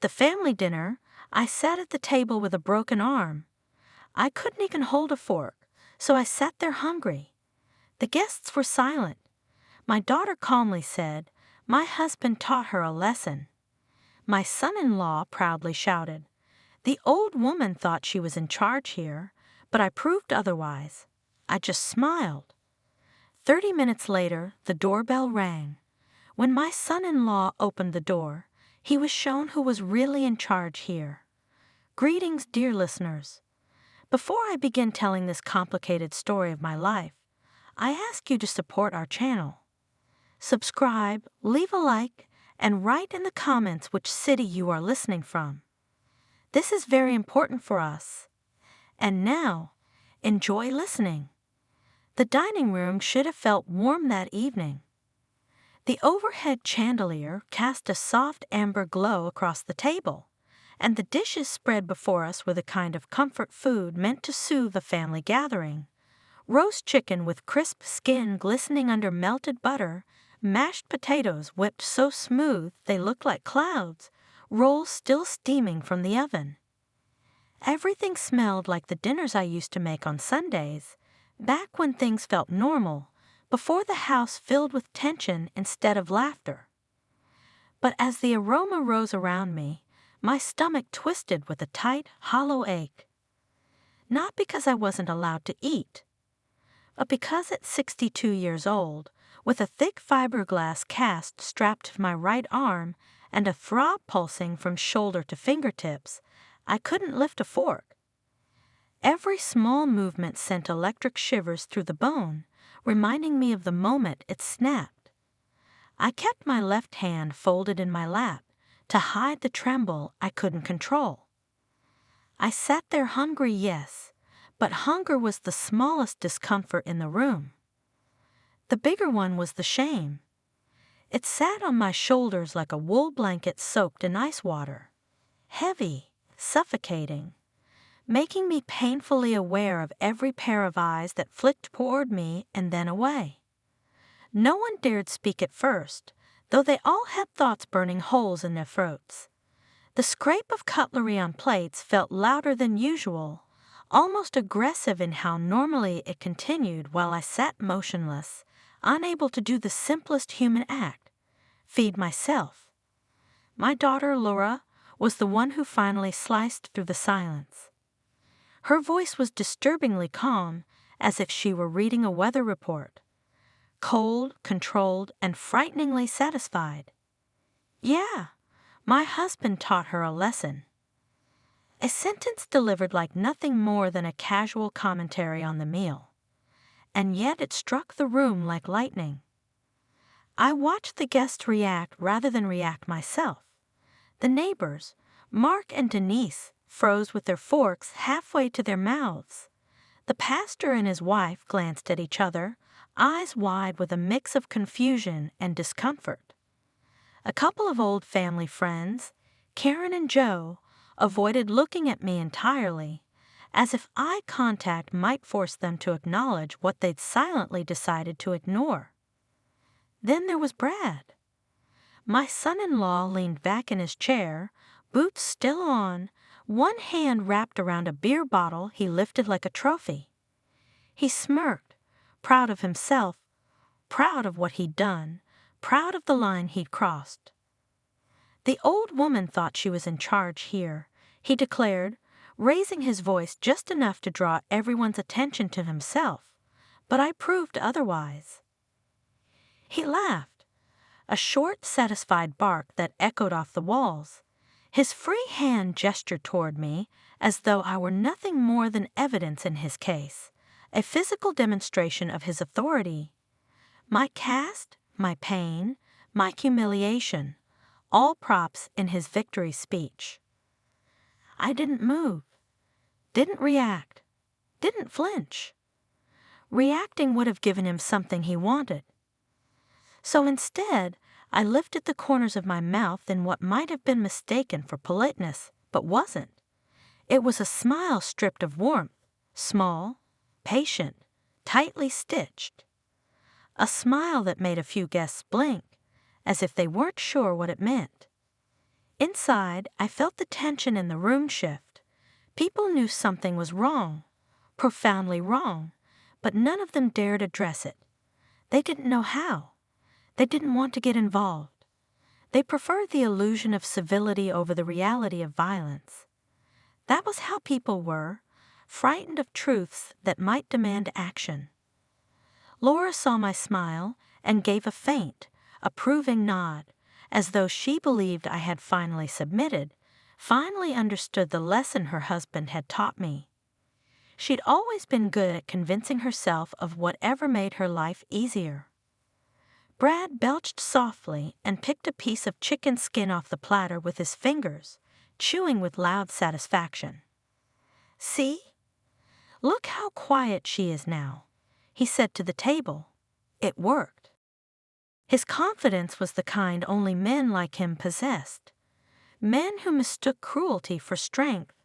At the family dinner, I sat at the table with a broken arm. I couldn't even hold a fork, so I sat there hungry. The guests were silent. My daughter calmly said, "My husband taught her a lesson." My son-in-law proudly shouted, "The old woman thought she was in charge here, but I proved otherwise." I just smiled. 30 minutes later, the doorbell rang. When my son-in-law opened the door, he was shown who was really in charge here. Greetings, dear listeners. Before I begin telling this complicated story of my life, I ask you to support our channel. Subscribe, leave a like, and write in the comments which city you are listening from. This is very important for us. And now, enjoy listening. The dining room should have felt warm that evening. The overhead chandelier cast a soft amber glow across the table, and the dishes spread before us were the kind of comfort food meant to soothe a family gathering. Roast chicken with crisp skin glistening under melted butter, mashed potatoes whipped so smooth they looked like clouds, rolls still steaming from the oven. Everything smelled like the dinners I used to make on Sundays, back when things felt normal, before the house filled with tension instead of laughter. But as the aroma rose around me, my stomach twisted with a tight, hollow ache. Not because I wasn't allowed to eat, but because at 62 years old, with a thick fiberglass cast strapped to my right arm and a throb pulsing from shoulder to fingertips, I couldn't lift a fork. Every small movement sent electric shivers through the bone, reminding me of the moment it snapped. I kept my left hand folded in my lap to hide the tremble I couldn't control. I sat there hungry, yes, but hunger was the smallest discomfort in the room. The bigger one was the shame. It sat on my shoulders like a wool blanket soaked in ice water, heavy, suffocating, making me painfully aware of every pair of eyes that flicked toward me and then away. No one dared speak at first, though they all had thoughts burning holes in their throats. The scrape of cutlery on plates felt louder than usual, almost aggressive in how normally it continued while I sat motionless, unable to do the simplest human act, feed myself. My daughter, Laura, was the one who finally sliced through the silence. Her voice was disturbingly calm, as if she were reading a weather report. Cold, controlled, and frighteningly satisfied. "Yeah, my husband taught her a lesson." A sentence delivered like nothing more than a casual commentary on the meal. And yet it struck the room like lightning. I watched the guests react rather than react myself. The neighbors, Mark and Denise, froze with their forks halfway to their mouths. The pastor and his wife glanced at each other, eyes wide with a mix of confusion and discomfort. A couple of old family friends, Karen and Joe, avoided looking at me entirely, as if eye contact might force them to acknowledge what they'd silently decided to ignore. Then there was Brad. My son-in-law leaned back in his chair, boots still on, one hand wrapped around a beer bottle he lifted like a trophy. He smirked, proud of himself, proud of what he'd done, proud of the line he'd crossed. "The old woman thought she was in charge here," he declared, raising his voice just enough to draw everyone's attention to himself, but I proved otherwise. He laughed, a short, satisfied bark that echoed off the walls. His free hand gestured toward me as though I were nothing more than evidence in his case, a physical demonstration of his authority. My cast, my pain, my humiliation, all props in his victory speech. I didn't move, didn't react, didn't flinch. Reacting would have given him something he wanted. So instead, I lifted the corners of my mouth in what might have been mistaken for politeness, but wasn't. It was a smile stripped of warmth, small, patient, tightly stitched. A smile that made a few guests blink, as if they weren't sure what it meant. Inside, I felt the tension in the room shift. People knew something was wrong, profoundly wrong, but none of them dared address it. They didn't know how. They didn't want to get involved. They preferred the illusion of civility over the reality of violence. That was how people were, frightened of truths that might demand action. Laura saw my smile and gave a faint, approving nod, as though she believed I had finally submitted, finally understood the lesson her husband had taught me. She'd always been good at convincing herself of whatever made her life easier. Brad belched softly and picked a piece of chicken skin off the platter with his fingers, chewing with loud satisfaction. "See? Look how quiet she is now," he said to the table. It worked. His confidence was the kind only men like him possessed. Men who mistook cruelty for strength,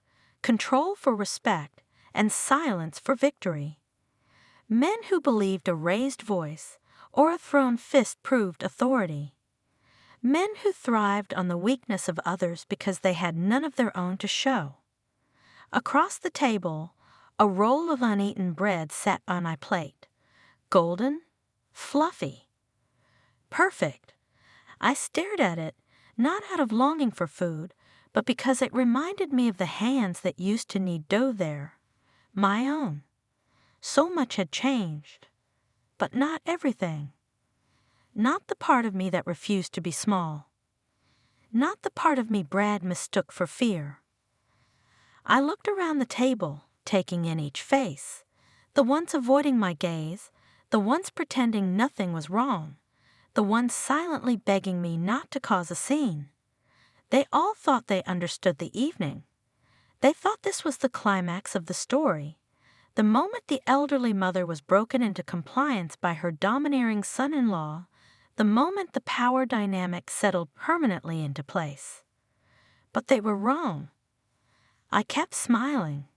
control for respect, and silence for victory. Men who believed a raised voice or a thrown fist proved authority. Men who thrived on the weakness of others because they had none of their own to show. Across the table, a roll of uneaten bread sat on my plate. Golden, fluffy. Perfect. I stared at it, not out of longing for food, but because it reminded me of the hands that used to knead dough there. My own. So much had changed. But not everything. Not the part of me that refused to be small. Not the part of me Brad mistook for fear. I looked around the table, taking in each face, the ones avoiding my gaze, the ones pretending nothing was wrong, the ones silently begging me not to cause a scene. They all thought they understood the evening. They thought this was the climax of the story. The moment the elderly mother was broken into compliance by her domineering son-in-law, the moment the power dynamic settled permanently into place. But they were wrong. I kept smiling,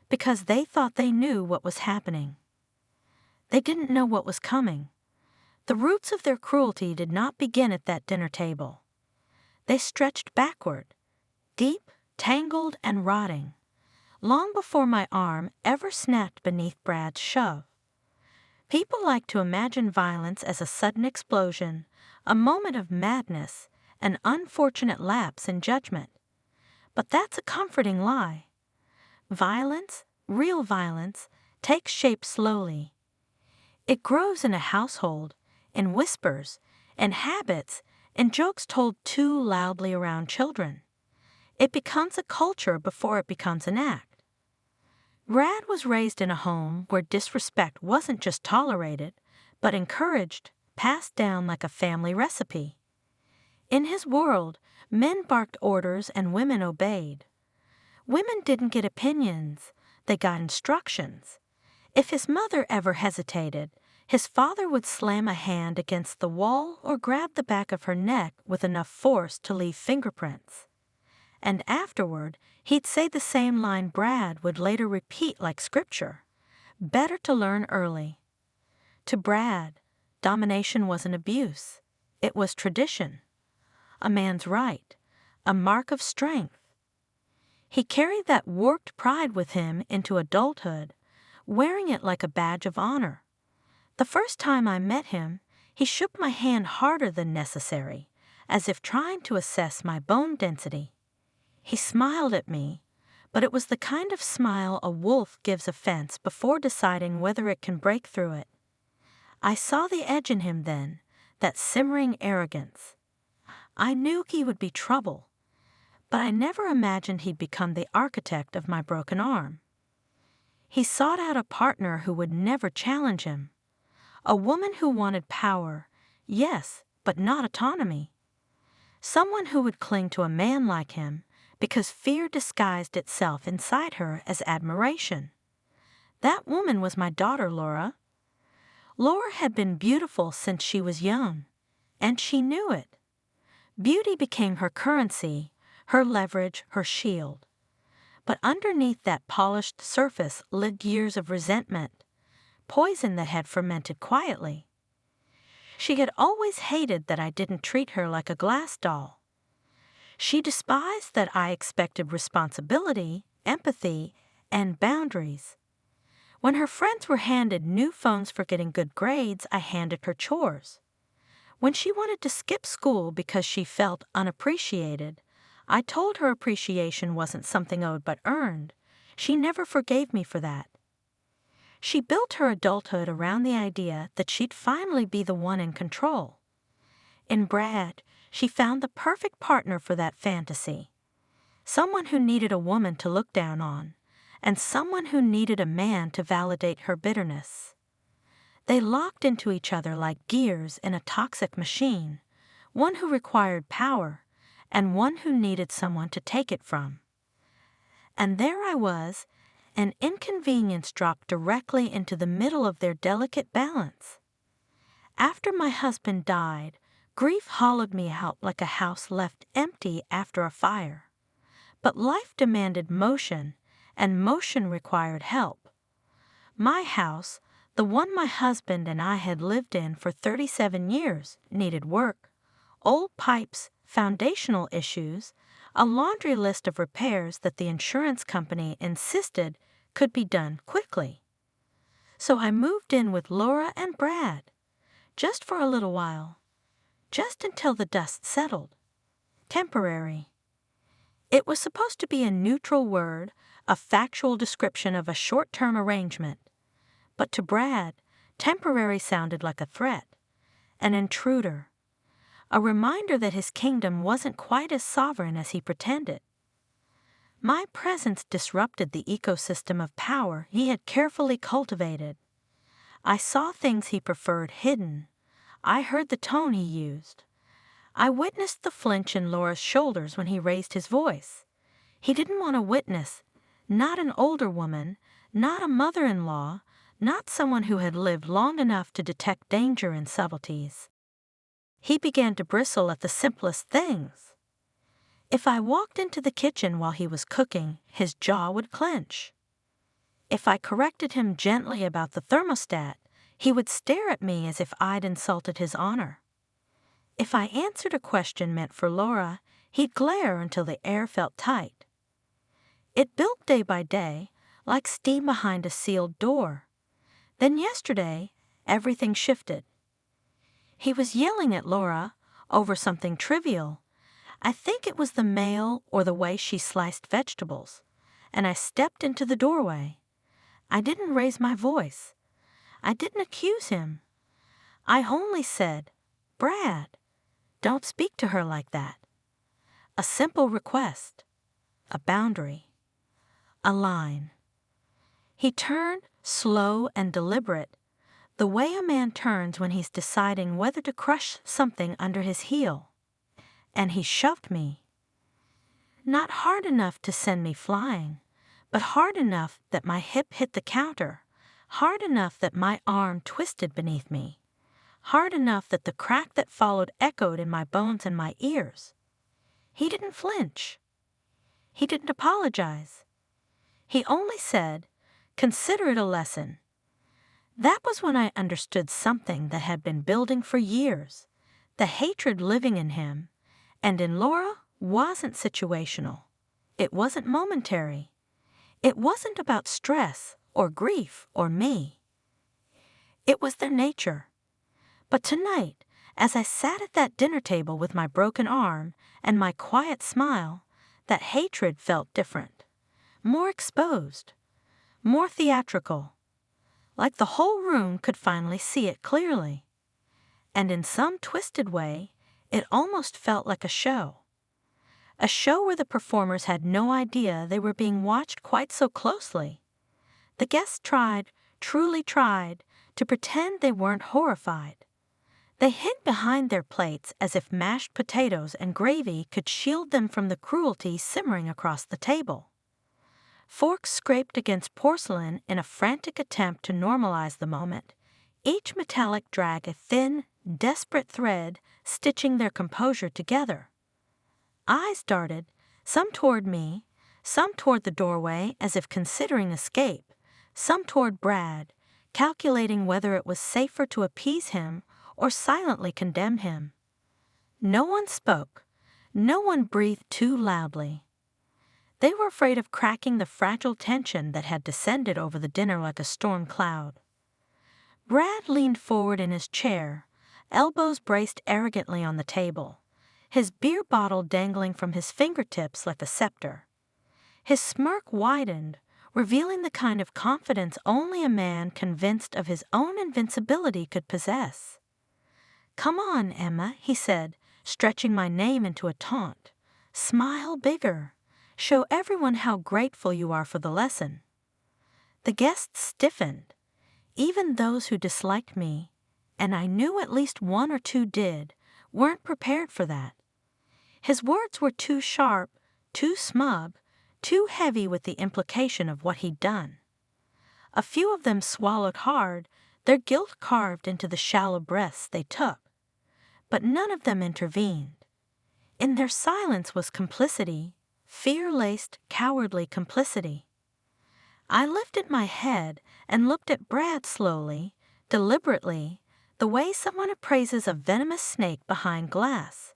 because they thought they knew what was happening. They didn't know what was coming. The roots of their cruelty did not begin at that dinner table. They stretched backward, deep, tangled, and rotting, long before my arm ever snapped beneath Brad's shove. People like to imagine violence as a sudden explosion, a moment of madness, an unfortunate lapse in judgment. But that's a comforting lie. Violence, real violence, takes shape slowly. It grows in a household, in whispers, in habits, in jokes told too loudly around children. It becomes a culture before it becomes an act. Brad was raised in a home where disrespect wasn't just tolerated, but encouraged, passed down like a family recipe. In his world, men barked orders and women obeyed. Women didn't get opinions, they got instructions. If his mother ever hesitated, his father would slam a hand against the wall or grab the back of her neck with enough force to leave fingerprints. And afterward, he'd say the same line Brad would later repeat like scripture. Better to learn early. To Brad, domination wasn't abuse. It was tradition. A man's right. A mark of strength. He carried that warped pride with him into adulthood, wearing it like a badge of honor. The first time I met him, he shook my hand harder than necessary, as if trying to assess my bone density. He smiled at me, but it was the kind of smile a wolf gives a fence before deciding whether it can break through it. I saw the edge in him then, that simmering arrogance. I knew he would be trouble, but I never imagined he'd become the architect of my broken arm. He sought out a partner who would never challenge him. A woman who wanted power, yes, but not autonomy. Someone who would cling to a man like him, because fear disguised itself inside her as admiration. That woman was my daughter, Laura. Laura had been beautiful since she was young, and she knew it. Beauty became her currency, her leverage, her shield. But underneath that polished surface lived years of resentment, poison that had fermented quietly. She had always hated that I didn't treat her like a glass doll. She despised that I expected responsibility, empathy, and boundaries. When her friends were handed new phones for getting good grades, I handed her chores. When she wanted to skip school because she felt unappreciated, I told her appreciation wasn't something owed but earned. She never forgave me for that. She built her adulthood around the idea that she'd finally be the one in control. In Brad, she found the perfect partner for that fantasy. Someone who needed a woman to look down on, and someone who needed a man to validate her bitterness. They locked into each other like gears in a toxic machine, one who required power, and one who needed someone to take it from. And there I was, an inconvenience dropped directly into the middle of their delicate balance. After my husband died, grief hollowed me out like a house left empty after a fire. But life demanded motion, and motion required help. My house, the one my husband and I had lived in for 37 years, needed work. Old pipes, foundational issues, a laundry list of repairs that the insurance company insisted could be done quickly. So I moved in with Laura and Brad, just for a little while, just until the dust settled. Temporary. It was supposed to be a neutral word, a factual description of a short-term arrangement. But to Brad, temporary sounded like a threat, an intruder, a reminder that his kingdom wasn't quite as sovereign as he pretended. My presence disrupted the ecosystem of power he had carefully cultivated. I saw things he preferred hidden. I heard the tone he used. I witnessed the flinch in Laura's shoulders when he raised his voice. He didn't want a witness, not an older woman, not a mother-in-law, not someone who had lived long enough to detect danger and subtleties. He began to bristle at the simplest things. If I walked into the kitchen while he was cooking, his jaw would clench. If I corrected him gently about the thermostat, he would stare at me as if I'd insulted his honor. If I answered a question meant for Laura, he'd glare until the air felt tight. It built day by day, like steam behind a sealed door. Then yesterday, everything shifted. He was yelling at Laura over something trivial. I think it was the mail or the way she sliced vegetables, and I stepped into the doorway. I didn't raise my voice. I didn't accuse him. I only said, "Brad, don't speak to her like that." A simple request, a boundary, a line. He turned, slow and deliberate, the way a man turns when he's deciding whether to crush something under his heel. And he shoved me. Not hard enough to send me flying, but hard enough that my hip hit the counter, hard enough that my arm twisted beneath me, hard enough that the crack that followed echoed in my bones and my ears. He didn't flinch. He didn't apologize. He only said, "Consider it a lesson." That was when I understood something that had been building for years. The hatred living in him, and in Laura, wasn't situational. It wasn't momentary. It wasn't about stress or grief or me. It was their nature. But tonight, as I sat at that dinner table with my broken arm and my quiet smile, that hatred felt different, more exposed, more theatrical, like the whole room could finally see it clearly. And in some twisted way, it almost felt like a show. A show where the performers had no idea they were being watched quite so closely. The guests tried, truly tried, to pretend they weren't horrified. They hid behind their plates as if mashed potatoes and gravy could shield them from the cruelty simmering across the table. Forks scraped against porcelain in a frantic attempt to normalize the moment, each metallic drag a thin, desperate thread stitching their composure together. Eyes darted, some toward me, some toward the doorway as if considering escape, some toward Brad, calculating whether it was safer to appease him or silently condemn him. No one spoke. No one breathed too loudly. They were afraid of cracking the fragile tension that had descended over the dinner like a storm cloud. Brad leaned forward in his chair, elbows braced arrogantly on the table, his beer bottle dangling from his fingertips like a scepter. His smirk widened, revealing the kind of confidence only a man convinced of his own invincibility could possess. "Come on, Emma," he said, stretching my name into a taunt. "Smile bigger. Show everyone how grateful you are for the lesson." The guests stiffened, even those who disliked me, and I knew at least one or two did, weren't prepared for that. His words were too sharp, too smug, too heavy with the implication of what he'd done. A few of them swallowed hard, their guilt carved into the shallow breaths they took. But none of them intervened. In their silence was complicity, fear-laced, cowardly complicity. I lifted my head and looked at Brad slowly, deliberately, the way someone appraises a venomous snake behind glass.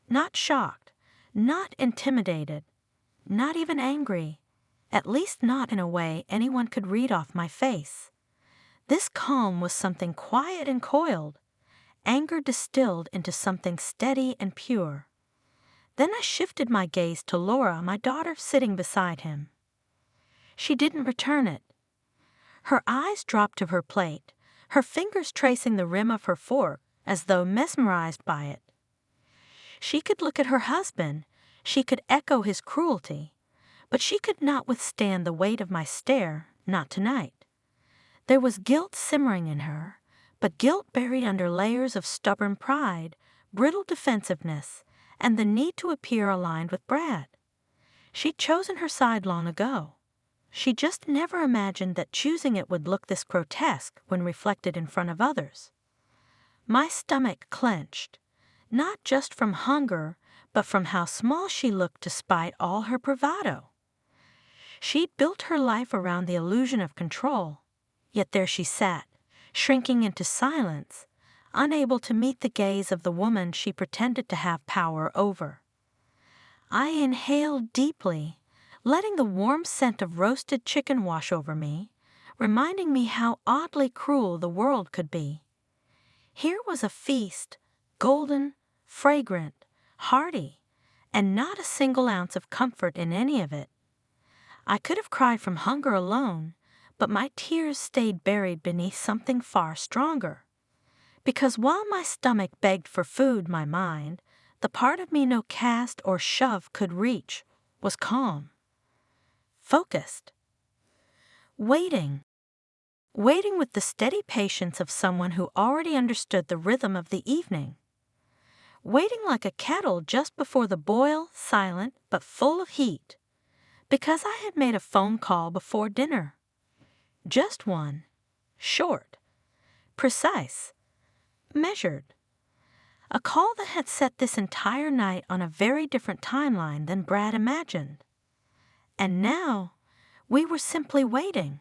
Not shocked, not intimidated, not even angry, at least not in a way anyone could read off my face. This calm was something quiet and coiled, anger distilled into something steady and pure. Then I shifted my gaze to Laura, my daughter, sitting beside him. She didn't return it. Her eyes dropped to her plate, her fingers tracing the rim of her fork as though mesmerized by it. She could look at her husband, she could echo his cruelty, but she could not withstand the weight of my stare, not tonight. There was guilt simmering in her, but guilt buried under layers of stubborn pride, brittle defensiveness, and the need to appear aligned with Brad. She'd chosen her side long ago. She just never imagined that choosing it would look this grotesque when reflected in front of others. My stomach clenched, not just from hunger, but from how small she looked despite all her bravado. She'd built her life around the illusion of control, yet there she sat, shrinking into silence, unable to meet the gaze of the woman she pretended to have power over. I inhaled deeply, letting the warm scent of roasted chicken wash over me, reminding me how oddly cruel the world could be. Here was a feast, golden, fragrant, hearty, and not a single ounce of comfort in any of it. I could have cried from hunger alone, but my tears stayed buried beneath something far stronger. Because while my stomach begged for food, my mind, the part of me no cast or shove could reach, was calm. Focused. Waiting. Waiting with the steady patience of someone who already understood the rhythm of the evening. Waiting like a kettle just before the boil, silent but full of heat. Because I had made a phone call before dinner. Just one. Short. Precise. Measured. A call that had set this entire night on a very different timeline than Brad imagined. And now, we were simply waiting.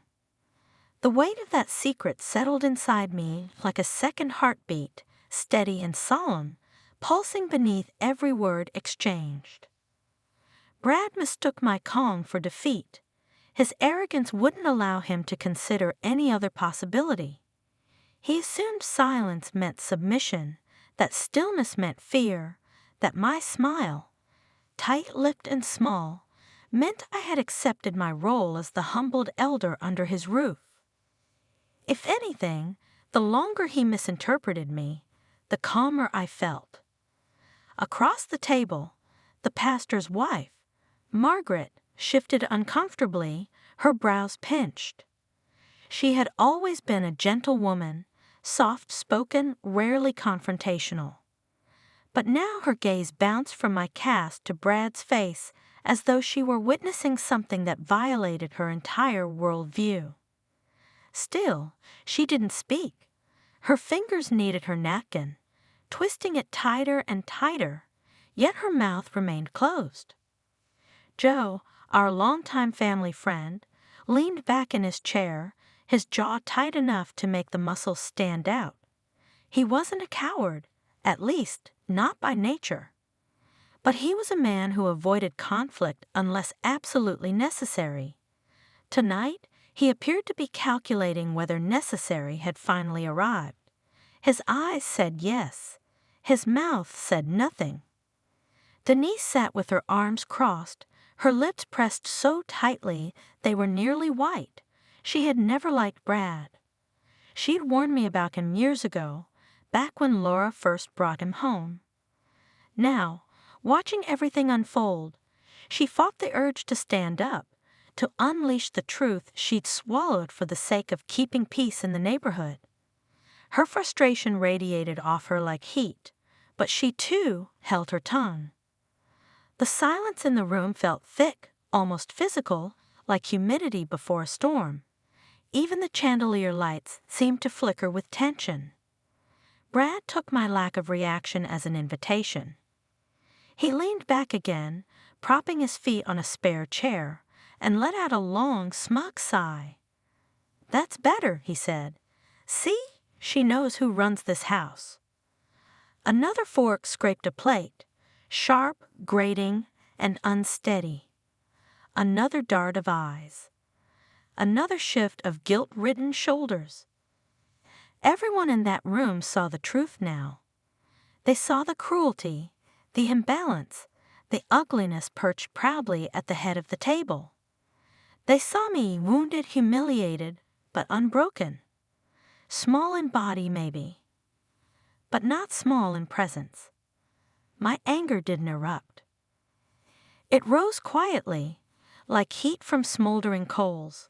The weight of that secret settled inside me like a second heartbeat, steady and solemn, pulsing beneath every word exchanged. Brad mistook my calm for defeat. His arrogance wouldn't allow him to consider any other possibility. He assumed silence meant submission, that stillness meant fear, that my smile, tight-lipped and small, meant I had accepted my role as the humbled elder under his roof. If anything, the longer he misinterpreted me, the calmer I felt. Across the table, the pastor's wife, Margaret, shifted uncomfortably, her brows pinched. She had always been a gentle woman, soft-spoken, rarely confrontational. But now her gaze bounced from my cast to Brad's face as though she were witnessing something that violated her entire worldview. Still, she didn't speak. Her fingers kneaded her napkin, twisting it tighter and tighter, yet her mouth remained closed. Joe, our longtime family friend, leaned back in his chair, his jaw tight enough to make the muscles stand out. He wasn't a coward, at least, not by nature. But he was a man who avoided conflict unless absolutely necessary. Tonight, he appeared to be calculating whether necessary had finally arrived. His eyes said yes. His mouth said nothing. Denise sat with her arms crossed, her lips pressed so tightly they were nearly white. She had never liked Brad. She'd warned me about him years ago, back when Laura first brought him home. Now, watching everything unfold, she fought the urge to stand up, to unleash the truth she'd swallowed for the sake of keeping peace in the neighborhood. Her frustration radiated off her like heat, but she too held her tongue. The silence in the room felt thick, almost physical, like humidity before a storm. Even the chandelier lights seemed to flicker with tension. Brad took my lack of reaction as an invitation. He leaned back again, propping his feet on a spare chair, and let out a long, smug sigh. "That's better," he said. "See? She knows who runs this house." Another fork scraped a plate, sharp, grating, and unsteady. Another dart of eyes. Another shift of guilt-ridden shoulders. Everyone in that room saw the truth now. They saw the cruelty, the imbalance, the ugliness perched proudly at the head of the table. They saw me wounded, humiliated, but unbroken. Small in body, maybe, but not small in presence. My anger didn't erupt. It rose quietly, like heat from smoldering coals.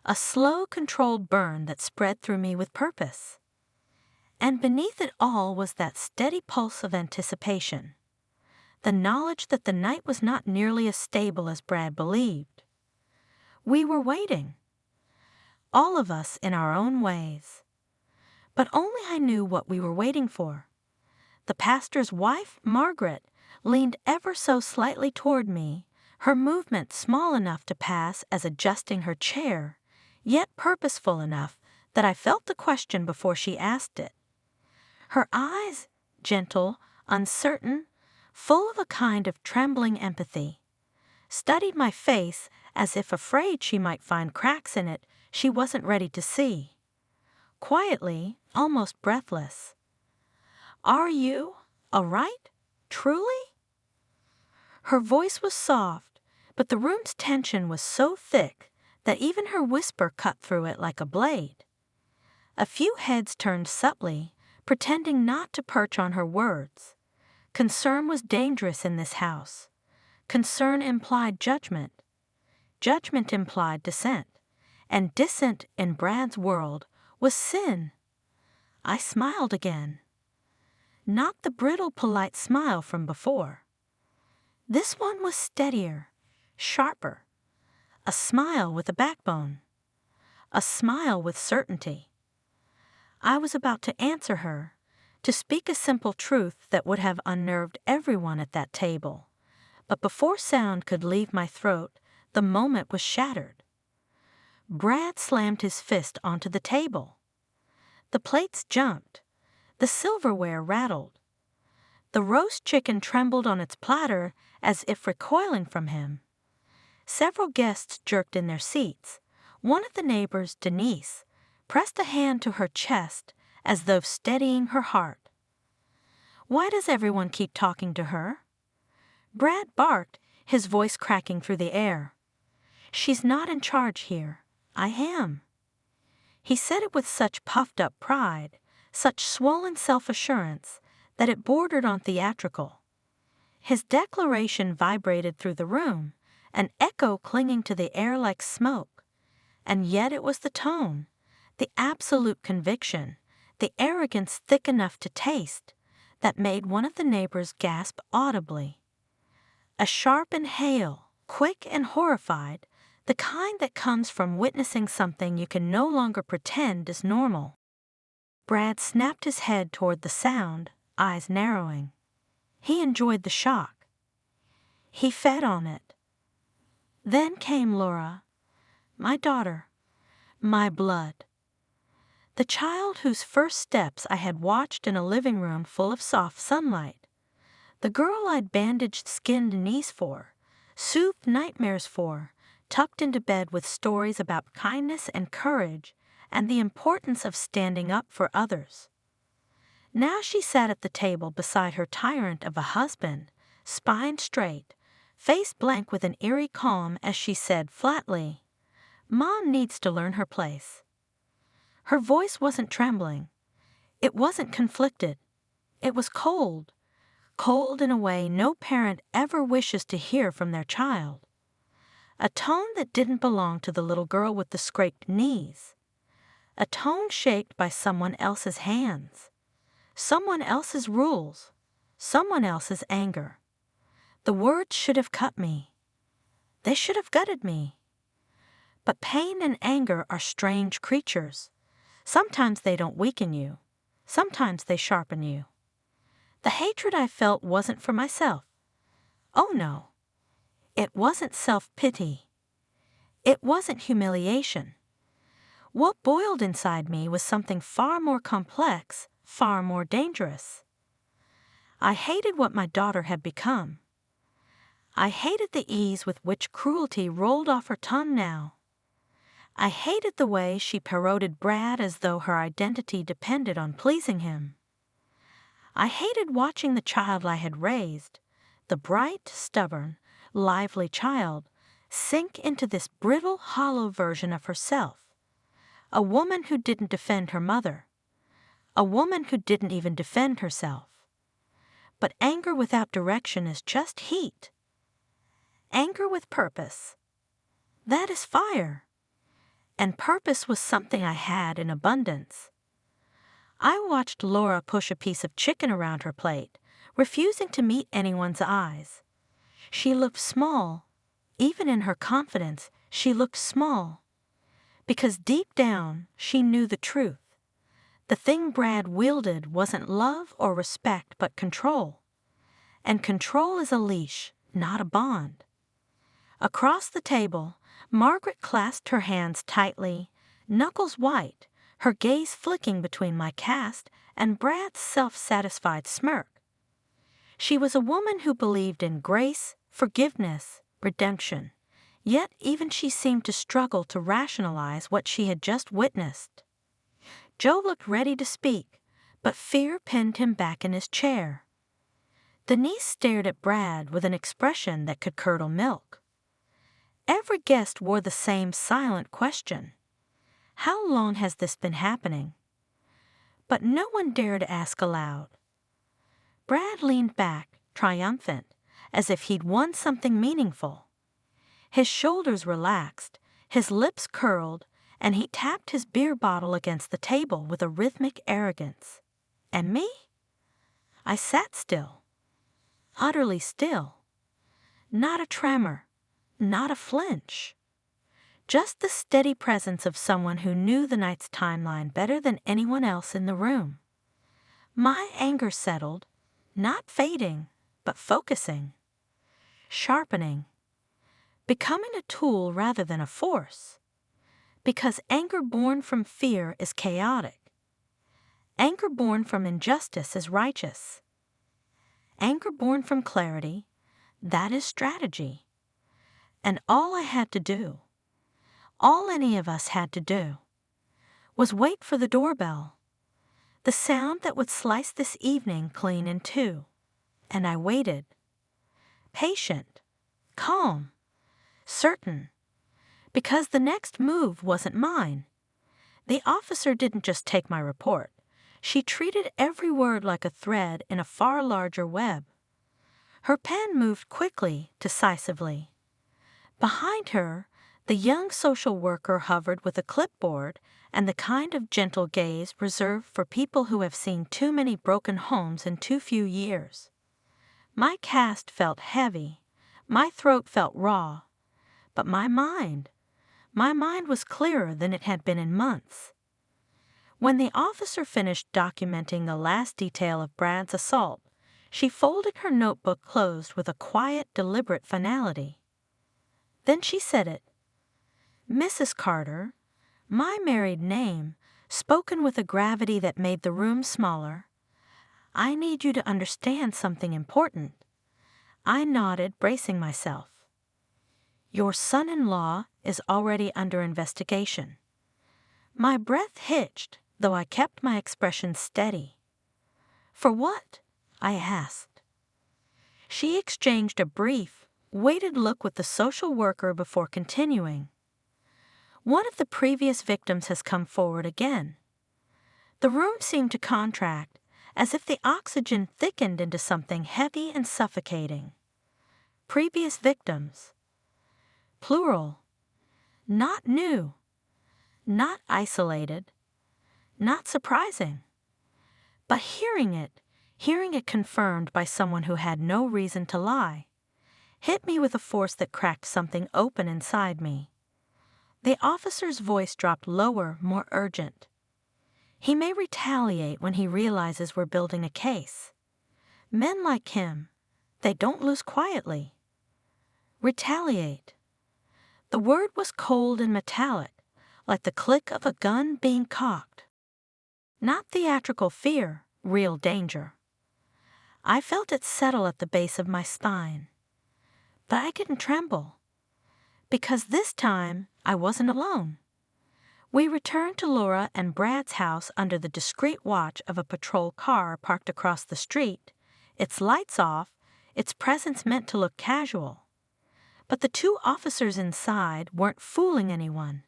A slow, controlled burn that spread through me with purpose. And beneath it all was that steady pulse of anticipation, the knowledge that the night was not nearly as stable as Brad believed. We were waiting, all of us in our own ways. But only I knew what we were waiting for. The pastor's wife, Margaret, leaned ever so slightly toward me, her movement small enough to pass as adjusting her chair, yet purposeful enough that I felt the question before she asked it. Her eyes, gentle, uncertain, full of a kind of trembling empathy, studied my face as if afraid she might find cracks in it she wasn't ready to see. Quietly, almost breathless. "Are you all right? Truly?" Her voice was soft, but the room's tension was so thick that even her whisper cut through it like a blade. A few heads turned subtly, pretending not to perch on her words. Concern was dangerous in this house. Concern implied judgment. Judgment implied dissent. And dissent in Brad's world was sin. I smiled again. Not the brittle, polite smile from before. This one was steadier, sharper. A smile with a backbone. A smile with certainty. I was about to answer her, to speak a simple truth that would have unnerved everyone at that table. But before sound could leave my throat, the moment was shattered. Brad slammed his fist onto the table. The plates jumped. The silverware rattled. The roast chicken trembled on its platter as if recoiling from him. Several guests jerked in their seats. One of the neighbors, Denise, pressed a hand to her chest as though steadying her heart. "Why does everyone keep talking to her?" Brad barked, his voice cracking through the air. "She's not in charge here. I am." He said it with such puffed-up pride, such swollen self-assurance, that it bordered on theatrical. His declaration vibrated through the room, an echo clinging to the air like smoke. And yet it was the tone, the absolute conviction, the arrogance thick enough to taste, that made one of the neighbors gasp audibly. A sharp inhale, quick and horrified, the kind that comes from witnessing something you can no longer pretend is normal. Brad snapped his head toward the sound, eyes narrowing. He enjoyed the shock. He fed on it. Then came Laura, my daughter, my blood. The child whose first steps I had watched in a living room full of soft sunlight. The girl I'd bandaged skinned knees for, soothed nightmares for, tucked into bed with stories about kindness and courage and the importance of standing up for others. Now she sat at the table beside her tyrant of a husband, spine straight, face blank with an eerie calm as she said flatly, "Mom needs to learn her place." Her voice wasn't trembling. It wasn't conflicted. It was cold. Cold in a way no parent ever wishes to hear from their child. A tone that didn't belong to the little girl with the scraped knees. A tone shaped by someone else's hands. Someone else's rules. Someone else's anger. The words should have cut me. They should have gutted me. But pain and anger are strange creatures. Sometimes they don't weaken you. Sometimes they sharpen you. The hatred I felt wasn't for myself. Oh no. It wasn't self-pity. It wasn't humiliation. What boiled inside me was something far more complex, far more dangerous. I hated what my daughter had become. I hated the ease with which cruelty rolled off her tongue now. I hated the way she parodied Brad as though her identity depended on pleasing him. I hated watching the child I had raised, the bright, stubborn, lively child, sink into this brittle, hollow version of herself. A woman who didn't defend her mother. A woman who didn't even defend herself. But anger without direction is just heat. Anger with purpose. That is fire. And purpose was something I had in abundance. I watched Laura push a piece of chicken around her plate, refusing to meet anyone's eyes. She looked small. Even in her confidence, she looked small. Because deep down, she knew the truth. The thing Brad wielded wasn't love or respect, but control. And control is a leash, not a bond. Across the table, Margaret clasped her hands tightly, knuckles white, her gaze flicking between my cast and Brad's self-satisfied smirk. She was a woman who believed in grace, forgiveness, redemption, yet even she seemed to struggle to rationalize what she had just witnessed. Joe looked ready to speak, but fear pinned him back in his chair. Denise stared at Brad with an expression that could curdle milk. Every guest wore the same silent question. How long has this been happening? But no one dared ask aloud. Brad leaned back, triumphant, as if he'd won something meaningful. His shoulders relaxed, his lips curled, and he tapped his beer bottle against the table with a rhythmic arrogance. And me? I sat still. Utterly still. Not a tremor. Not a flinch. Just the steady presence of someone who knew the night's timeline better than anyone else in the room. My anger settled, not fading, but focusing. Sharpening. Becoming a tool rather than a force. Because anger born from fear is chaotic. Anger born from injustice is righteous. Anger born from clarity, that is strategy. And all I had to do, all any of us had to do, was wait for the doorbell, the sound that would slice this evening clean in two. And I waited. Patient, calm, certain, because the next move wasn't mine. The officer didn't just take my report. She treated every word like a thread in a far larger web. Her pen moved quickly, decisively. Behind her, the young social worker hovered with a clipboard and the kind of gentle gaze reserved for people who have seen too many broken homes in too few years. My cast felt heavy, my throat felt raw, but my mind was clearer than it had been in months. When the officer finished documenting the last detail of Brad's assault, she folded her notebook closed with a quiet, deliberate finality. Then she said it. Mrs. Carter, my married name, spoken with a gravity that made the room smaller. I need you to understand something important. I nodded, bracing myself. Your son-in-law is already under investigation. My breath hitched, though I kept my expression steady. For what? I asked. She exchanged a brief, weighted look with the social worker before continuing. One of the previous victims has come forward again. The room seemed to contract, as if the oxygen thickened into something heavy and suffocating. Previous victims. Plural. Not new. Not isolated. Not surprising. But hearing it confirmed by someone who had no reason to lie, hit me with a force that cracked something open inside me. The officer's voice dropped lower, more urgent. He may retaliate when he realizes we're building a case. Men like him, they don't lose quietly. Retaliate. The word was cold and metallic, like the click of a gun being cocked. Not theatrical fear, real danger. I felt it settle at the base of my spine. But I didn't tremble. Because this time, I wasn't alone. We returned to Laura and Brad's house under the discreet watch of a patrol car parked across the street, its lights off, its presence meant to look casual. But the two officers inside weren't fooling anyone.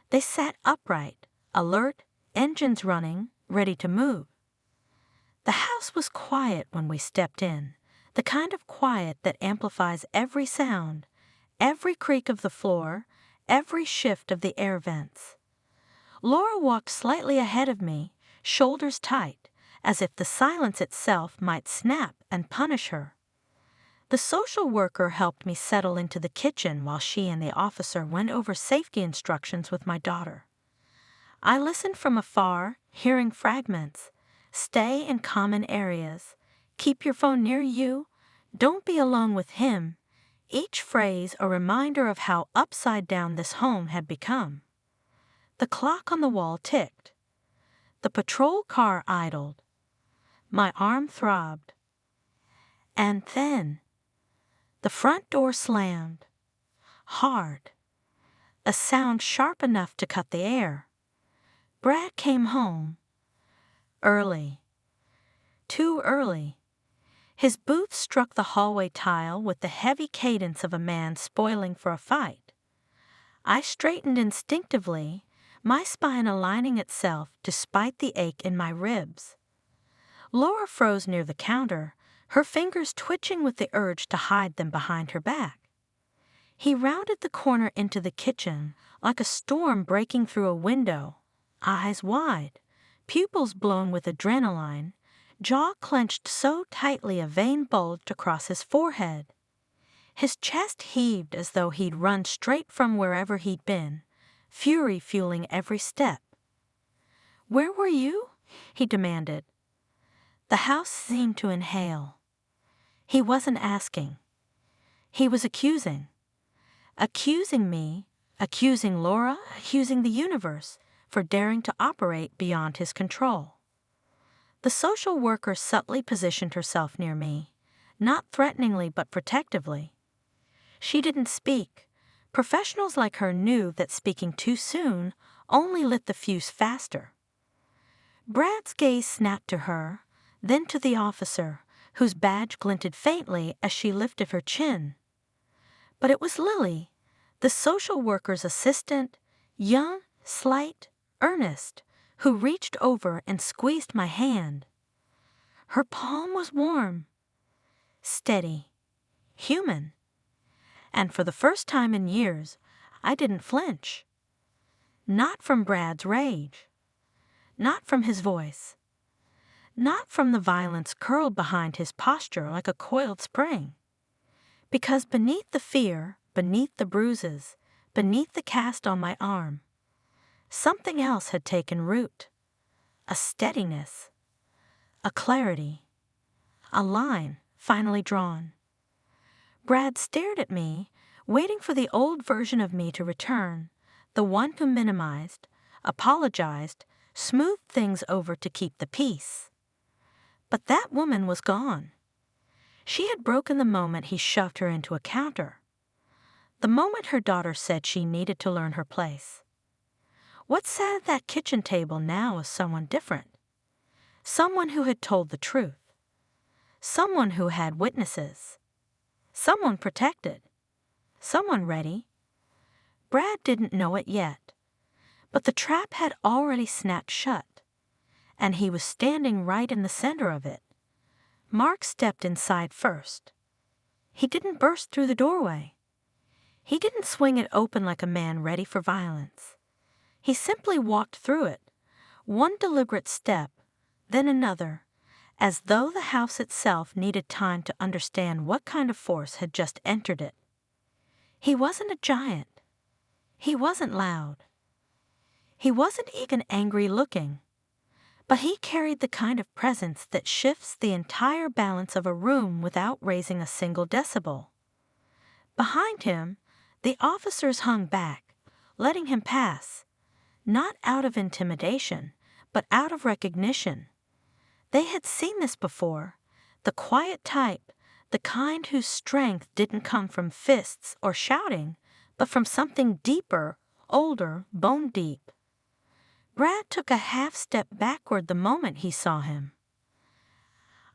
They sat upright, alert, engines running, ready to move. The house was quiet when we stepped in, the kind of quiet that amplifies every sound, every creak of the floor, every shift of the air vents. Laura walked slightly ahead of me, shoulders tight, as if the silence itself might snap and punish her. The social worker helped me settle into the kitchen while she and the officer went over safety instructions with my daughter. I listened from afar, hearing fragments. Stay in common areas. Keep your phone near you. Don't be alone with him. Each phrase a reminder of how upside down this home had become. The clock on the wall ticked. The patrol car idled. My arm throbbed. And then, the front door slammed. Hard. A sound sharp enough to cut the air. Brad came home. Early. Too early. His boots struck the hallway tile with the heavy cadence of a man spoiling for a fight. I straightened instinctively, my spine aligning itself despite the ache in my ribs. Laura froze near the counter, her fingers twitching with the urge to hide them behind her back. He rounded the corner into the kitchen, like a storm breaking through a window, eyes wide, pupils blown with adrenaline, jaw clenched so tightly a vein bulged across his forehead. His chest heaved as though he'd run straight from wherever he'd been, fury fueling every step. "Where were you?" he demanded. The house seemed to inhale. He wasn't asking. He was accusing. Accusing me, accusing Laura, accusing the universe for daring to operate beyond his control. The social worker subtly positioned herself near me, not threateningly but protectively. She didn't speak. Professionals like her knew that speaking too soon only lit the fuse faster. Brad's gaze snapped to her, then to the officer, whose badge glinted faintly as she lifted her chin. But it was Lily, the social worker's assistant, young, slight, earnest, who reached over and squeezed my hand. Her palm was warm, steady, human. And for the first time in years, I didn't flinch. Not from Brad's rage. Not from his voice. Not from the violence curled behind his posture like a coiled spring. Because beneath the fear, beneath the bruises, beneath the cast on my arm, something else had taken root. A steadiness. A clarity. A line finally drawn. Brad stared at me, waiting for the old version of me to return, the one who minimized, apologized, smoothed things over to keep the peace. But that woman was gone. She had broken the moment he shoved her into a counter. The moment her daughter said she needed to learn her place. What sat at that kitchen table now was someone different. Someone who had told the truth. Someone who had witnesses. Someone protected. Someone ready. Brad didn't know it yet, but the trap had already snapped shut, and he was standing right in the center of it. Mark stepped inside first. He didn't burst through the doorway. He didn't swing it open like a man ready for violence. He simply walked through it, one deliberate step, then another, as though the house itself needed time to understand what kind of force had just entered it. He wasn't a giant. He wasn't loud. He wasn't even angry-looking. But he carried the kind of presence that shifts the entire balance of a room without raising a single decibel. Behind him, the officers hung back, letting him pass, not out of intimidation, but out of recognition. They had seen this before, the quiet type, the kind whose strength didn't come from fists or shouting, but from something deeper, older, bone-deep. Brad took a half-step backward the moment he saw him.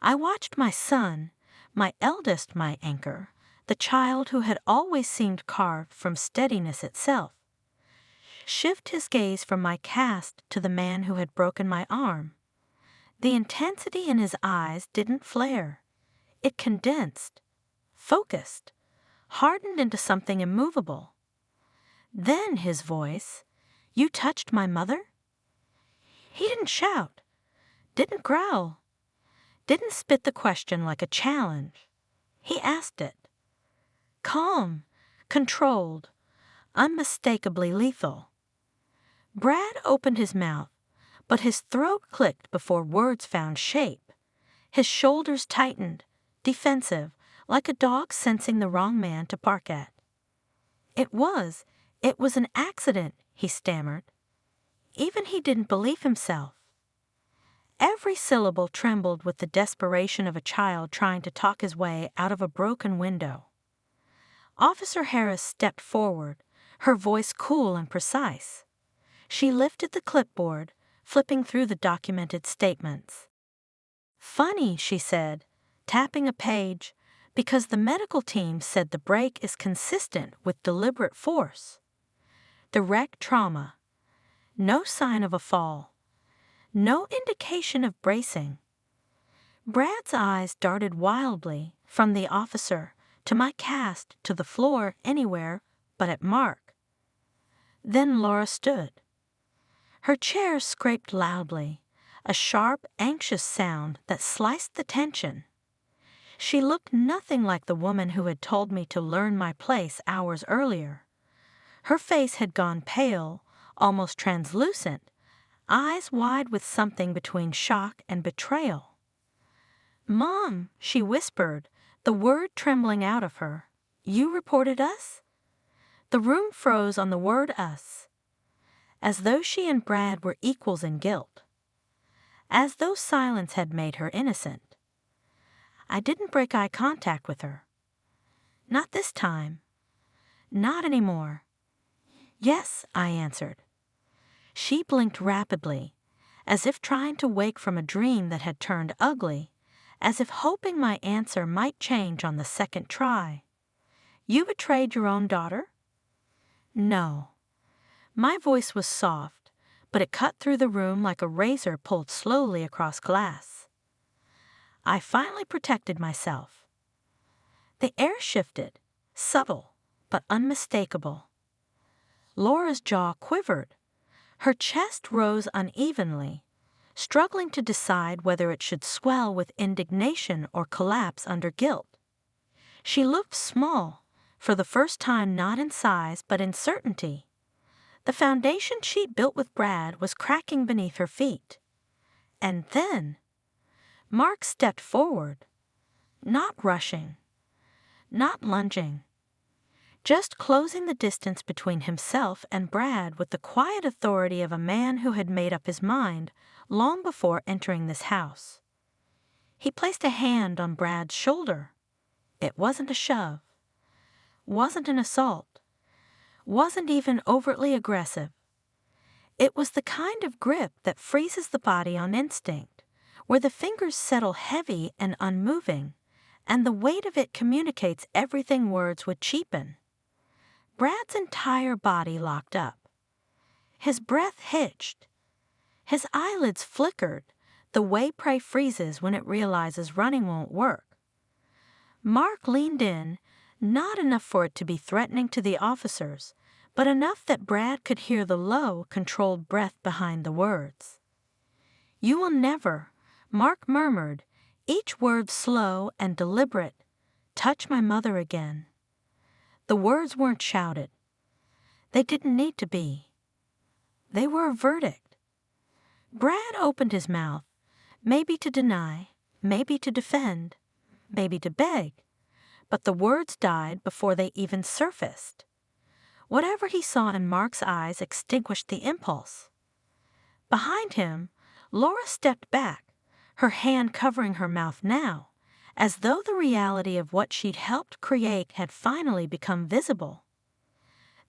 I watched my son, my eldest, my anchor, the child who had always seemed carved from steadiness itself, shift his gaze from my cast to the man who had broken my arm. The intensity in his eyes didn't flare. It condensed, focused, hardened into something immovable. Then his voice, "You touched my mother?" He didn't shout, didn't growl, didn't spit the question like a challenge. He asked it. Calm, controlled, unmistakably lethal. Brad opened his mouth, but his throat clicked before words found shape. His shoulders tightened, defensive, like a dog sensing the wrong man to bark at. It was an accident, he stammered. Even he didn't believe himself. Every syllable trembled with the desperation of a child trying to talk his way out of a broken window. Officer Harris stepped forward, her voice cool and precise. She lifted the clipboard, flipping through the documented statements. "Funny," she said, tapping a page, "because the medical team said the break is consistent with deliberate force. Direct trauma. No sign of a fall. No indication of bracing." Brad's eyes darted wildly from the officer to my cast to the floor anywhere but at Mark. Then Laura stood. Her chair scraped loudly, a sharp, anxious sound that sliced the tension. She looked nothing like the woman who had told me to learn my place hours earlier. Her face had gone pale, almost translucent, eyes wide with something between shock and betrayal. "Mom," she whispered, the word trembling out of her. "You reported us?" The room froze on the word us, as though she and Brad were equals in guilt, as though silence had made her innocent. I didn't break eye contact with her. Not this time. Not anymore. "Yes," I answered. She blinked rapidly, as if trying to wake from a dream that had turned ugly, as if hoping my answer might change on the second try. "You betrayed your own daughter?" "No." My voice was soft, but it cut through the room like a razor pulled slowly across glass. I finally protected myself. The air shifted, subtle but unmistakable. Laura's jaw quivered. Her chest rose unevenly, struggling to decide whether it should swell with indignation or collapse under guilt. She looked small, for the first time not in size but in certainty. The foundation she'd built with Brad was cracking beneath her feet. And then Mark stepped forward, not rushing, not lunging, just closing the distance between himself and Brad with the quiet authority of a man who had made up his mind long before entering this house. He placed a hand on Brad's shoulder. It wasn't a shove, wasn't an assault, wasn't even overtly aggressive. It was the kind of grip that freezes the body on instinct, where the fingers settle heavy and unmoving, and the weight of it communicates everything words would cheapen. Brad's entire body locked up. His breath hitched. His eyelids flickered, the way prey freezes when it realizes running won't work. Mark leaned in, not enough for it to be threatening to the officers, but enough that Brad could hear the low, controlled breath behind the words. "You will never," Mark murmured, each word slow and deliberate, "touch my mother again." The words weren't shouted. They didn't need to be. They were a verdict. Brad opened his mouth, maybe to deny, maybe to defend, maybe to beg, but the words died before they even surfaced. Whatever he saw in Mark's eyes extinguished the impulse. Behind him, Laura stepped back, her hand covering her mouth now, as though the reality of what she'd helped create had finally become visible.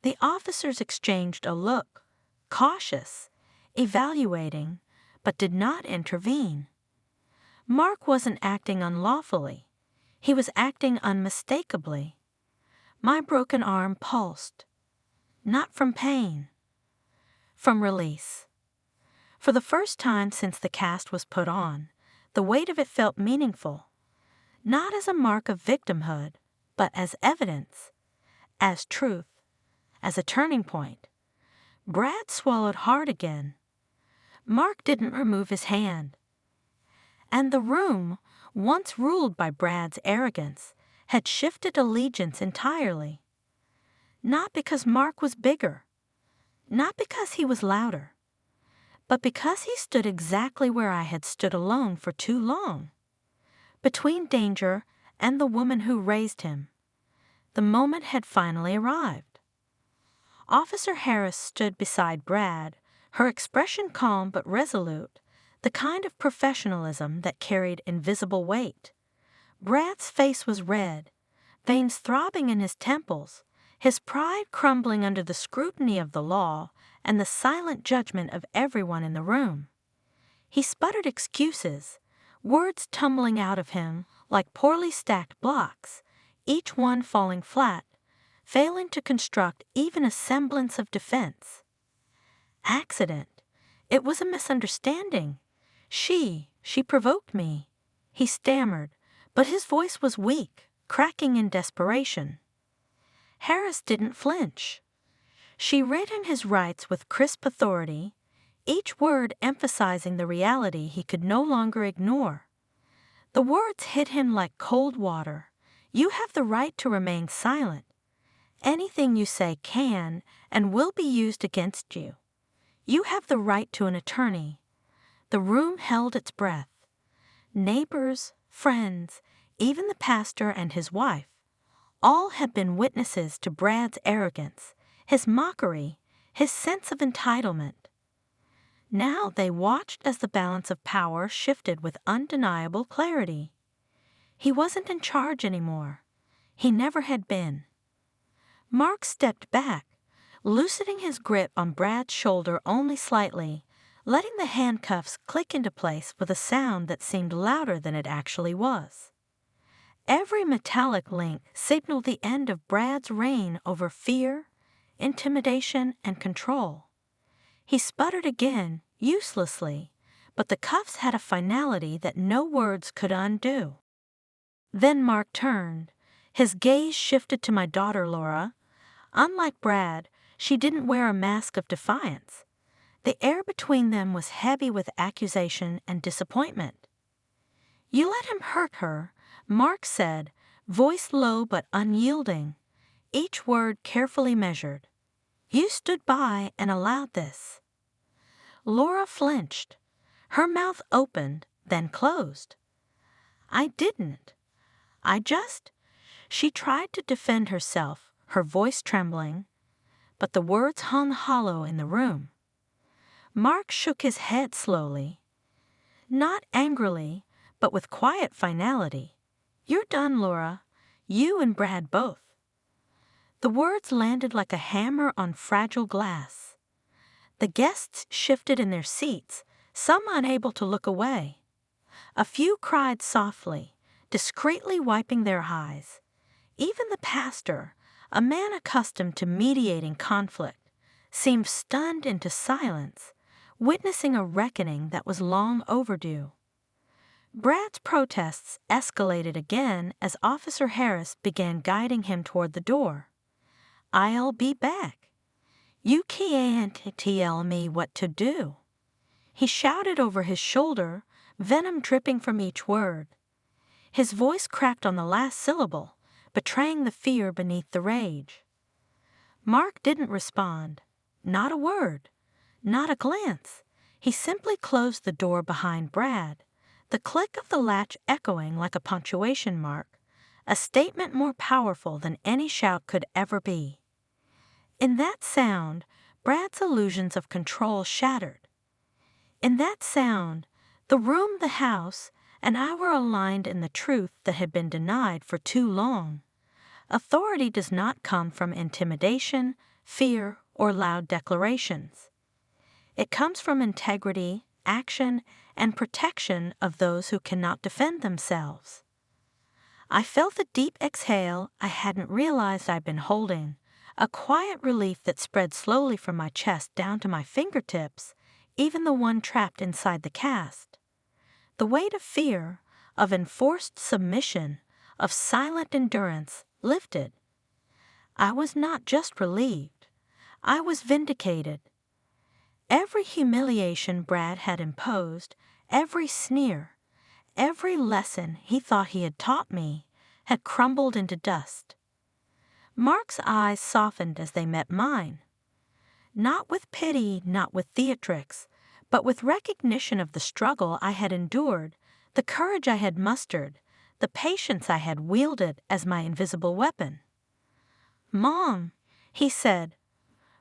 The officers exchanged a look, cautious, evaluating, but did not intervene. Mark wasn't acting unlawfully. He was acting unmistakably. My broken arm pulsed. Not from pain. From release. For the first time since the cast was put on, the weight of it felt meaningful. Not as a mark of victimhood, but as evidence, as truth, as a turning point. Brad swallowed hard again. Mark didn't remove his hand. And the room, once ruled by Brad's arrogance, had shifted allegiance entirely. Not because Mark was bigger, not because he was louder, but because he stood exactly where I had stood alone for too long, between danger and the woman who raised him. The moment had finally arrived. Officer Harris stood beside Brad, her expression calm but resolute, the kind of professionalism that carried invisible weight. Brad's face was red, veins throbbing in his temples, his pride crumbling under the scrutiny of the law and the silent judgment of everyone in the room. He sputtered excuses, words tumbling out of him like poorly stacked blocks, each one falling flat, failing to construct even a semblance of defense. Accident. It was a misunderstanding. She provoked me. He stammered, but his voice was weak, cracking in desperation. Harris didn't flinch. She read him his rights with crisp authority, each word emphasizing the reality he could no longer ignore. The words hit him like cold water. You have the right to remain silent. Anything you say can and will be used against you. You have the right to an attorney. The room held its breath. Neighbors, friends, even the pastor and his wife, all had been witnesses to Brad's arrogance, his mockery, his sense of entitlement. Now they watched as the balance of power shifted with undeniable clarity. He wasn't in charge anymore. He never had been. Mark stepped back, loosening his grip on Brad's shoulder only slightly, letting the handcuffs click into place with a sound that seemed louder than it actually was. Every metallic link signaled the end of Brad's reign over fear, intimidation, and control. He sputtered again, uselessly, but the cuffs had a finality that no words could undo. Then Mark turned. His gaze shifted to my daughter, Laura. Unlike Brad, she didn't wear a mask of defiance. The air between them was heavy with accusation and disappointment. "You let him hurt her," Mark said, voice low but unyielding, each word carefully measured. "You stood by and allowed this." Laura flinched. Her mouth opened, then closed. "I didn't. She tried to defend herself, her voice trembling, but the words hung hollow in the room. Mark shook his head slowly. Not angrily, but with quiet finality. "You're done, Laura. You and Brad both." The words landed like a hammer on fragile glass. The guests shifted in their seats, some unable to look away. A few cried softly, discreetly wiping their eyes. Even the pastor, a man accustomed to mediating conflict, seemed stunned into silence, witnessing a reckoning that was long overdue. Brad's protests escalated again as Officer Harris began guiding him toward the door. "I'll be back. You can't tell me what to do," he shouted over his shoulder, venom dripping from each word. His voice cracked on the last syllable, betraying the fear beneath the rage. Mark didn't respond. Not a word. Not a glance. He simply closed the door behind Brad, the click of the latch echoing like a punctuation mark, a statement more powerful than any shout could ever be. In that sound, Brad's illusions of control shattered. In that sound, the room, the house, and I were aligned in the truth that had been denied for too long. Authority does not come from intimidation, fear, or loud declarations. It comes from integrity, action, and protection of those who cannot defend themselves. I felt a deep exhale I hadn't realized I'd been holding, a quiet relief that spread slowly from my chest down to my fingertips, even the one trapped inside the cast. The weight of fear, of enforced submission, of silent endurance lifted. I was not just relieved. I was vindicated. Every humiliation Brad had imposed, every sneer, every lesson he thought he had taught me, had crumbled into dust. Mark's eyes softened as they met mine. Not with pity, not with theatrics, but with recognition of the struggle I had endured, the courage I had mustered, the patience I had wielded as my invisible weapon. "Mom," he said,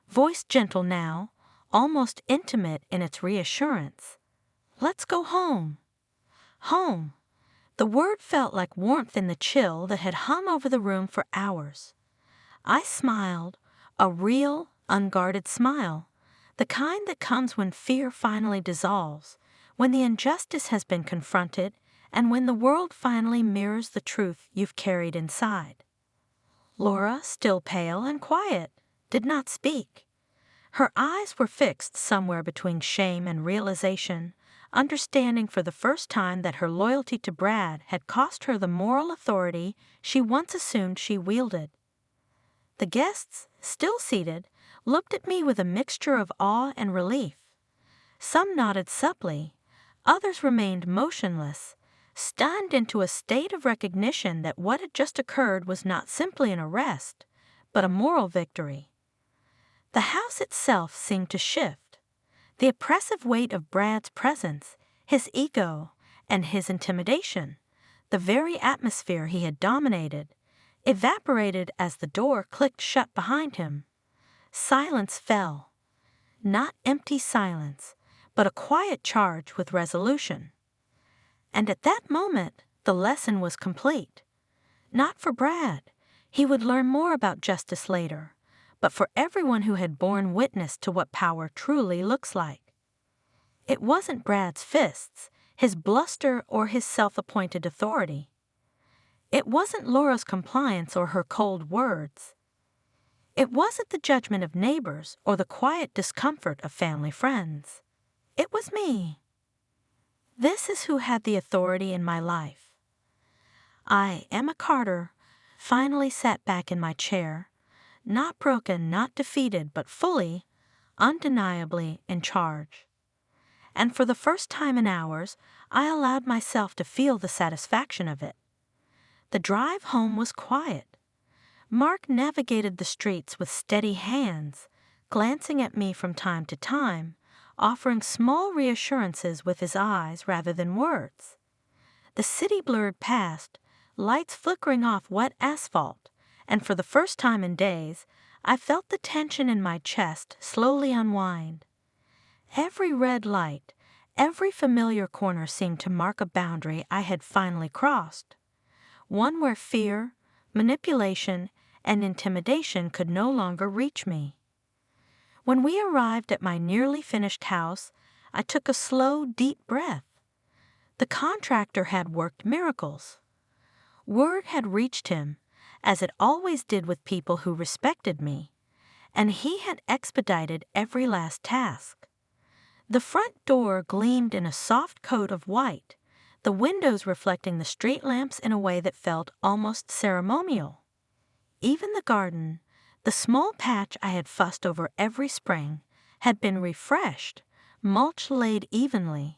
voice gentle now, almost intimate in its reassurance. "Let's go home." Home. The word felt like warmth in the chill that had hung over the room for hours. I smiled, a real, unguarded smile, the kind that comes when fear finally dissolves, when the injustice has been confronted, and when the world finally mirrors the truth you've carried inside. Laura, still pale and quiet, did not speak. Her eyes were fixed somewhere between shame and realization, understanding for the first time that her loyalty to Brad had cost her the moral authority she once assumed she wielded. The guests, still seated, looked at me with a mixture of awe and relief. Some nodded supply, others remained motionless, stunned into a state of recognition that what had just occurred was not simply an arrest, but a moral victory. The house itself seemed to shift. The oppressive weight of Brad's presence, his ego, and his intimidation, the very atmosphere he had dominated, evaporated as the door clicked shut behind him. Silence fell. Not empty silence, but a quiet charge with resolution. And at that moment, the lesson was complete. Not for Brad. He would learn more about justice later, but for everyone who had borne witness to what power truly looks like. It wasn't Brad's fists, his bluster, or his self-appointed authority. It wasn't Laura's compliance or her cold words. It wasn't the judgment of neighbors or the quiet discomfort of family friends. It was me. This is who had the authority in my life. I, Emma Carter, finally sat back in my chair, not broken, not defeated, but fully, undeniably in charge. And for the first time in hours, I allowed myself to feel the satisfaction of it. The drive home was quiet. Mark navigated the streets with steady hands, glancing at me from time to time, offering small reassurances with his eyes rather than words. The city blurred past, lights flickering off wet asphalt, and for the first time in days, I felt the tension in my chest slowly unwind. Every red light, Every familiar corner seemed to mark a boundary I had finally crossed, one where fear, manipulation, and intimidation could no longer reach me. When we arrived at my nearly finished house, I took a slow, deep breath. The contractor had worked miracles. Word had reached him, as it always did with people who respected me, and he had expedited every last task. The front door gleamed in a soft coat of white, the windows reflecting the street lamps in a way that felt almost ceremonial. Even the garden, the small patch I had fussed over every spring, had been refreshed, mulch laid evenly,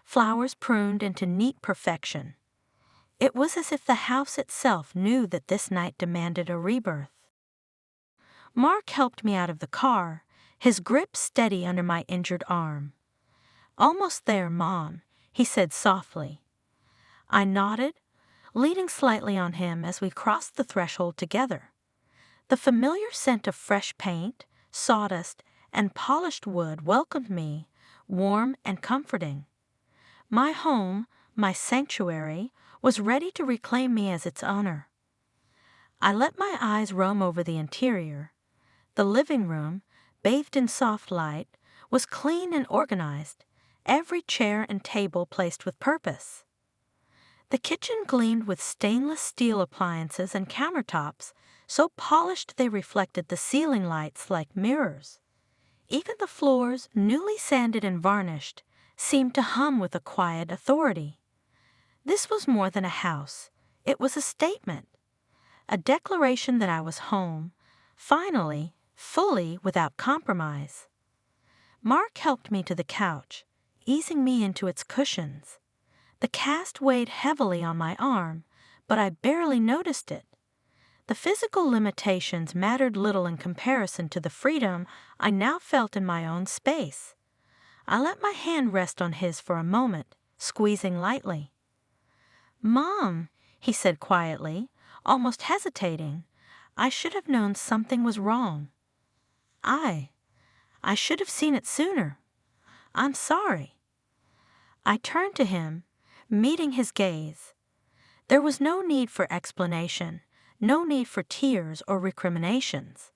flowers pruned into neat perfection. It was as if the house itself knew that this night demanded a rebirth. Mark helped me out of the car, his grip steady under my injured arm. "Almost there, Mom," he said softly. I nodded, leaning slightly on him as we crossed the threshold together. The familiar scent of fresh paint, sawdust, and polished wood welcomed me, warm and comforting. My home, my sanctuary, was ready to reclaim me as its owner. I let my eyes roam over the interior. The living room, bathed in soft light, was clean and organized, every chair and table placed with purpose. The kitchen gleamed with stainless steel appliances and countertops, so polished they reflected the ceiling lights like mirrors. Even the floors, newly sanded and varnished, seemed to hum with a quiet authority. This was more than a house. It was a statement, a declaration that I was home, finally, fully, without compromise. Mark helped me to the couch, easing me into its cushions. The cast weighed heavily on my arm, but I barely noticed it. The physical limitations mattered little in comparison to the freedom I now felt in my own space. I let my hand rest on his for a moment, squeezing lightly. "Mom," he said quietly, almost hesitating, "I should have known something was wrong. I should have seen it sooner. I'm sorry." I turned to him, meeting his gaze. There was no need for explanation, no need for tears or recriminations.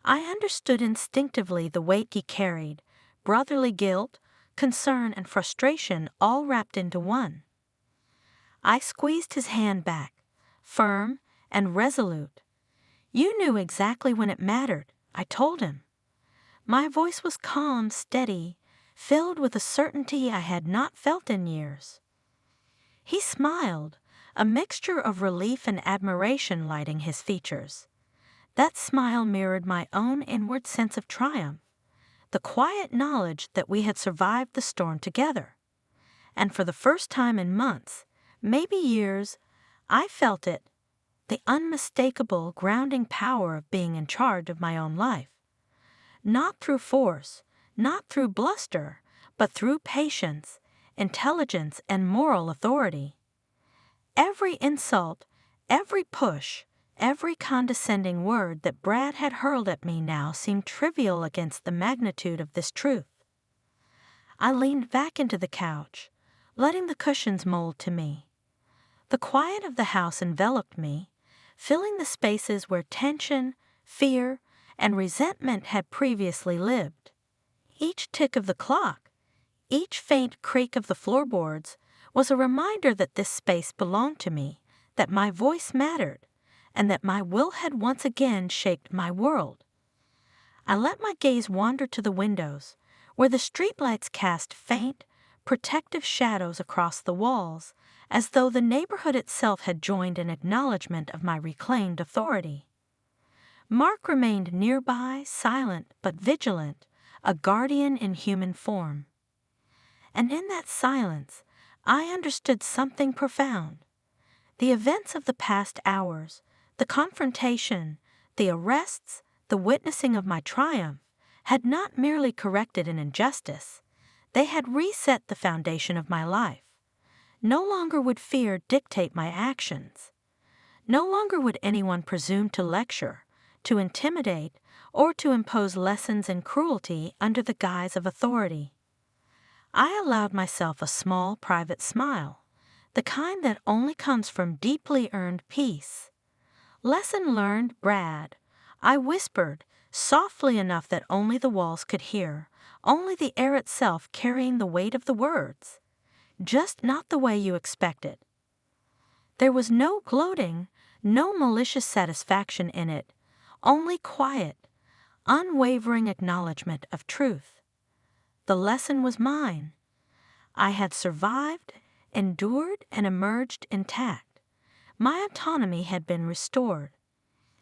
I understood instinctively the weight he carried, brotherly guilt, concern, and frustration all wrapped into one. I squeezed his hand back, firm and resolute. "You knew exactly when it mattered," I told him. My voice was calm, steady, filled with a certainty I had not felt in years. He smiled, a mixture of relief and admiration lighting his features. That smile mirrored my own inward sense of triumph, the quiet knowledge that we had survived the storm together. And for the first time in months, maybe years, I felt it, the unmistakable grounding power of being in charge of my own life. Not through force, not through bluster, but through patience, intelligence, and moral authority. Every insult, every push, every condescending word that Brad had hurled at me now seemed trivial against the magnitude of this truth. I leaned back into the couch, letting the cushions mold to me. The quiet of the house enveloped me, filling the spaces where tension, fear, and resentment had previously lived. Each tick of the clock, each faint creak of the floorboards, was a reminder that this space belonged to me, that my voice mattered, and that my will had once again shaped my world. I let my gaze wander to the windows, where the streetlights cast faint, protective shadows across the walls, as though the neighborhood itself had joined in acknowledgement of my reclaimed authority. Mark remained nearby, silent but vigilant, a guardian in human form. And in that silence, I understood something profound. The events of the past hours, the confrontation, the arrests, the witnessing of my triumph, had not merely corrected an injustice. They had reset the foundation of my life. No longer would fear dictate my actions. No longer would anyone presume to lecture, to intimidate, or to impose lessons in cruelty under the guise of authority. I allowed myself a small private smile, the kind that only comes from deeply earned peace. Lesson learned, Brad. I whispered, softly enough that only the walls could hear, only the air itself carrying the weight of the words. Just not the way you expected. There was no gloating, no malicious satisfaction in it, only quiet, unwavering acknowledgement of truth. The lesson was mine. I had survived, endured, and emerged intact. My autonomy had been restored.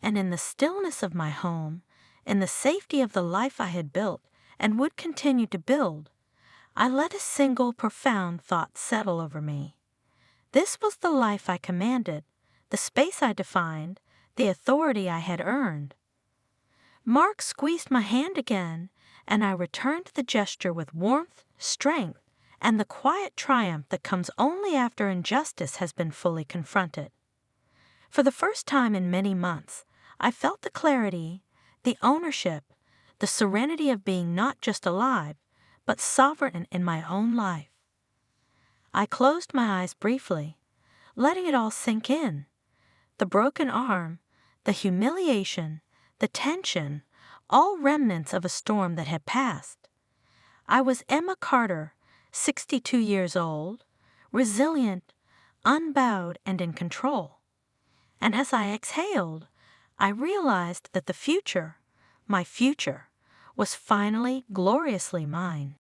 And in the stillness of my home, in the safety of the life I had built and would continue to build, I let a single profound thought settle over me. This was the life I commanded, the space I defined, the authority I had earned. Mark squeezed my hand again, and I returned the gesture with warmth, strength, and the quiet triumph that comes only after injustice has been fully confronted. For the first time in many months, I felt the clarity, the ownership, the serenity of being not just alive, but sovereign in my own life. I closed my eyes briefly, letting it all sink in. The broken arm, the humiliation, the tension, all remnants of a storm that had passed. I was Emma Carter, 62 years old, resilient, unbowed, and in control. And as I exhaled, I realized that the future, my future, was finally gloriously mine.